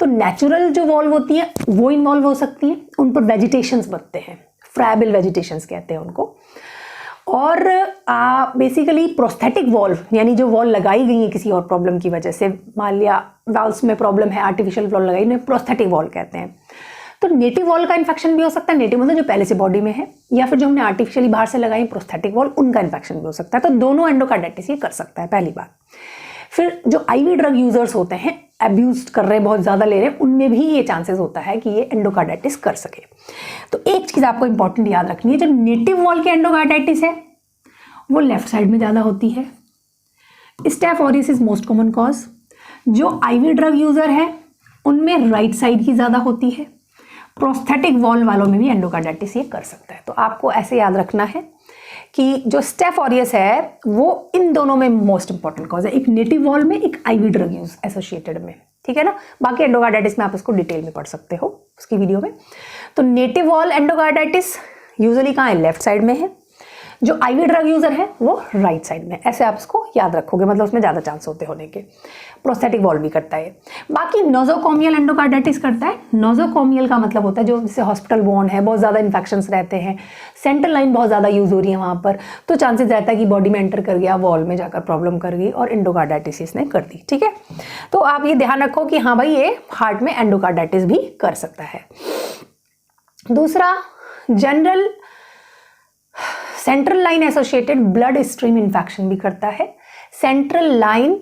तो नेचुरल जो वॉल्व होती है वो इन्वॉल्व हो सकती हैं, उन पर वेजिटेशंस बनते हैं, फ्राइबल वेजिटेशंस कहते हैं उनको। और बेसिकली प्रोस्थेटिक वॉल्व यानी जो वॉल्व लगाई गई है किसी और प्रॉब्लम की वजह से, मान लिया वाल्व्स में प्रॉब्लम है, आर्टिफिशियल वॉल्व लगाई, उन्हें प्रोस्थेटिक वॉल्व कहते हैं। तो नेटिव वॉल्व का इन्फेक्शन भी हो सकता है, नेटिव मतलब जो पहले से बॉडी में है, या फिर जो हमने आर्टिफिशियली बाहर से लगाई प्रोस्थेटिक वॉल्व, उनका इन्फेक्शन भी हो सकता है। तो दोनों एंडोकार्डाइटिस ये कर सकता है, पहली बात। फिर जो आईवी ड्रग यूजर्स होते हैं, अब्यूज कर रहे हैं, बहुत ज़्यादा ले रहे हैं, उनमें भी ये चांसेस होता है कि ये एंडोकार्डाइटिस कर सके। तो एक चीज़ आपको इंपॉर्टेंट याद रखनी है, जो नेटिव वॉल्व की एंडोकार्डाइटिस है वो लेफ्ट साइड में ज़्यादा होती है। Steph aureus is most common cause. जो आईवी ड्रग यूजर है उनमें राइट साइड की ज़्यादा होती है। प्रोस्थेटिक वॉल्व वालों में भी एंडोकार्डाइटिस ये कर सकता है। तो आपको ऐसे याद रखना है कि जो स्टेफ ऑरियस है वो इन दोनों में मोस्ट इंपॉर्टेंट कॉज है, एक नेटिव वॉल्व में, एक आईवी ड्रग यूज एसोसिएटेड में, ठीक है ना। बाकी एंडोकार्डाइटिस में आप इसको डिटेल में पढ़ सकते हो उसकी वीडियो में। तो नेटिव वॉल्व एंडोकार्डाइटिस यूजुअली कहाँ है, लेफ्ट साइड में है। जो आईवी ड्रग यूजर है वो राइट साइड में, ऐसे आप इसको याद रखोगे, मतलब उसमें ज़्यादा चांस होते होने के। प्रोस्थेटिक वॉल्व भी करता है। बाकी नोजोकॉमियल एंडोकार्डाइटिस करता है। नोजोकॉमियल का मतलब होता है जो जैसे हॉस्पिटल वॉर्न है, बहुत ज़्यादा इन्फेक्शंस रहते हैं, सेंट्रल लाइन बहुत ज़्यादा यूज़ हो रही है वहाँ पर, तो चांसेस रहता है कि बॉडी में एंटर कर गया, वॉल में जाकर प्रॉब्लम कर गई और एंडोकार्डाइटिस इसने कर दी, ठीक है। तो आप ये ध्यान रखो कि हाँ भाई ये हार्ट में एंडोकार्डाइटिस भी कर सकता है। दूसरा, general central line associated blood stream infection भी करता है। सेंट्रल लाइन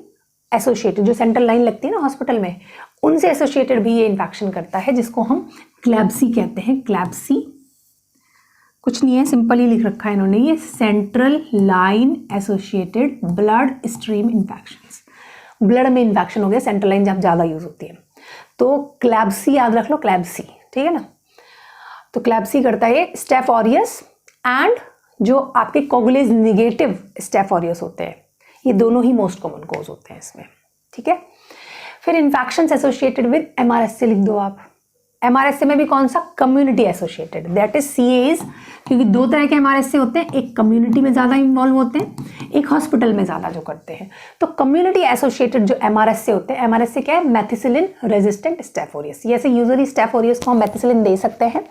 एसोसिएटेड, जो सेंट्रल लाइन लगती है ना हॉस्पिटल में, उनसे एसोसिएटेड भी ये इन्फेक्शन करता है, जिसको हम क्लैब्सी कहते हैं। क्लैब्सी कुछ नहीं है, सिंपल ही लिख रखा है इन्होंने, ये central line associated blood stream infections. Blood में इन्फेक्शन हो गया, सेंट्रल लाइन जब ज़्यादा यूज होती है, तो क्लैब्सी याद रख लो, क्लैब्सी, ठीक है ना। तो क्लैब्सी करता है ये स्टेफ ऑरियस एंड जो आपके कोगुलेज निगेटिव स्टेफ ऑरियस होते हैं, ये दोनों ही मोस्ट कॉमन कॉज होते हैं इसमें, ठीक है। फिर इन्फेक्शंस एसोसिएटेड विद एमआरएसए लिख दो आप। एमआरएसए में भी कौन सा, community associated, that is CEOs, क्योंकि दो तरह के एमआरएसए होते हैं, एक कम्युनिटी में ज़्यादा इन्वॉल्व होते हैं, एक हॉस्पिटल में ज़्यादा जो करते हैं। तो कम्युनिटी एसोसिएटेड जो एमआरएसए होते हैं, एमआरएसए क्या है, मेथिसिलिन रेजिस्टेंट स्टेफ ऑरियस। जैसे यूजुअली स्टेफ ऑरियस को हम मेथिसिलिन दे सकते हैं,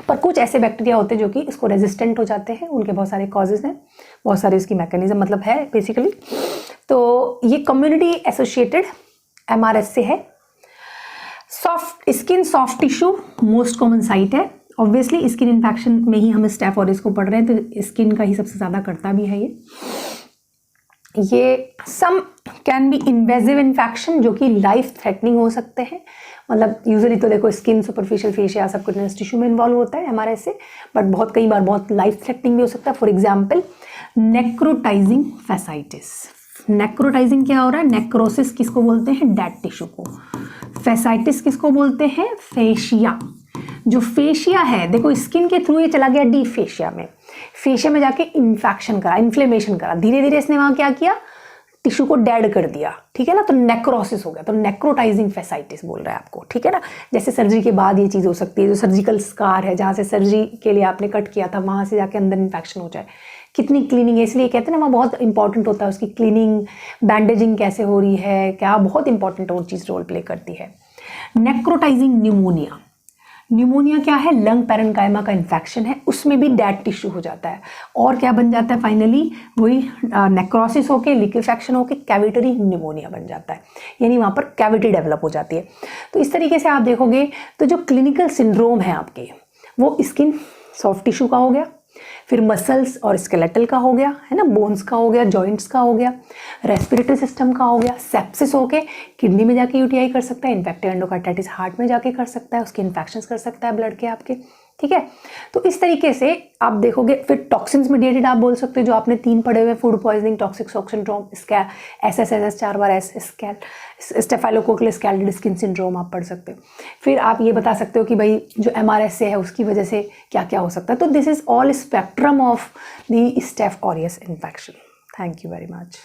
पर कुछ ऐसे बैक्टीरिया होते हैं जो कि इसको रेजिस्टेंट हो जाते हैं, उनके बहुत सारे कॉजेज हैं, बहुत सारे इसकी मैकेनिज्म मतलब है बेसिकली। तो ये कम्युनिटी एसोसिएटेड एमआरएसए है। Soft skin, soft tissue most common site है। ऑब्वियसली स्किन इन्फेक्शन में ही हम स्टेफ ऑरियस को पढ़ रहे हैं, तो स्किन का ही सबसे ज़्यादा करता भी है ये some can be invasive infection, जो कि लाइफ थ्रेटनिंग हो सकते हैं। मतलब यूजुअली तो देखो skin, superficial fascia, subcutaneous tissue में इन्वॉल्व होता है एमआरएसए, बट बहुत कई बार बहुत लाइफ थ्रेटनिंग भी हो सकता है। For example necrotising fasciitis. Necrotising क्या हो रहा है, नेक्रोसिस किसको बोलते हैं, डेड टिश्यू को। फैसाइटिस किसको बोलते हैं, फेशिया। जो फेशिया है, देखो स्किन के थ्रू ये चला गया डीप फेशिया में, फेशिया में जाके इन्फेक्शन करा, इन्फ्लेमेशन करा, धीरे धीरे इसने वहाँ क्या किया, टिश्यू को डेड कर दिया, ठीक है ना। तो नेक्रोसिस हो गया, तो नेक्रोटाइजिंग फैसाइटिस बोल रहा है आपको, ठीक है ना। जैसे सर्जरी के बाद ये चीज़ हो सकती है, जो सर्जिकल स्कार है, जहाँ से सर्जरी के लिए आपने कट किया था, वहाँ से जाके अंदर इन्फेक्शन हो जाए, कितनी क्लीनिंग है, इसलिए कहते हैं ना वहाँ बहुत इंपॉर्टेंट होता है उसकी क्लीनिंग, बैंडेजिंग कैसे हो रही है, क्या बहुत इंपॉर्टेंट और चीज़ रोल प्ले करती है। नेक्रोटाइजिंग न्यूमोनिया, न्यूमोनिया क्या है, लंग पैरेन्काइमा का इन्फेक्शन है, उसमें भी डेड टिश्यू हो जाता है, और क्या बन जाता है फाइनली, वही नेक्रोसिस होके, लिक्विफेक्शन होके कैविटरी न्यूमोनिया बन जाता है, यानी वहाँ पर कैविटी डेवलप हो जाती है। तो इस तरीके से आप देखोगे तो जो क्लिनिकल सिंड्रोम है आपके, वो स्किन सॉफ्ट टिश्यू का हो गया, फिर मसल्स और स्केलेटल का हो गया, है ना, बोन्स का हो गया, जॉइंट्स का हो गया, रेस्पिरेटरी सिस्टम का हो गया, सेप्सिस होके किडनी में जाके यूटीआई कर सकता है, इन्फेक्टिव एंडोकार्डाइटिस हार्ट में जाके कर सकता है, उसके इन्फेक्शंस कर सकता है ब्लड के आपके, ठीक है। तो इस तरीके से आप देखोगे। फिर टॉक्सिन्स मेडिएटेड आप बोल सकते हो, जो आपने 3 पढ़े हुए, food poisoning, toxic shock syndrome, SSS 4 बार S, स्टेफाइलोकोकल स्कैल्डेड स्किन सिंड्रोम आप पढ़ सकते हो। फिर आप ये बता सकते हो कि भाई जो एमआरएसए है उसकी वजह से क्या क्या हो सकता है। तो this is all spectrum of the staph aureus infection. Thank you very much.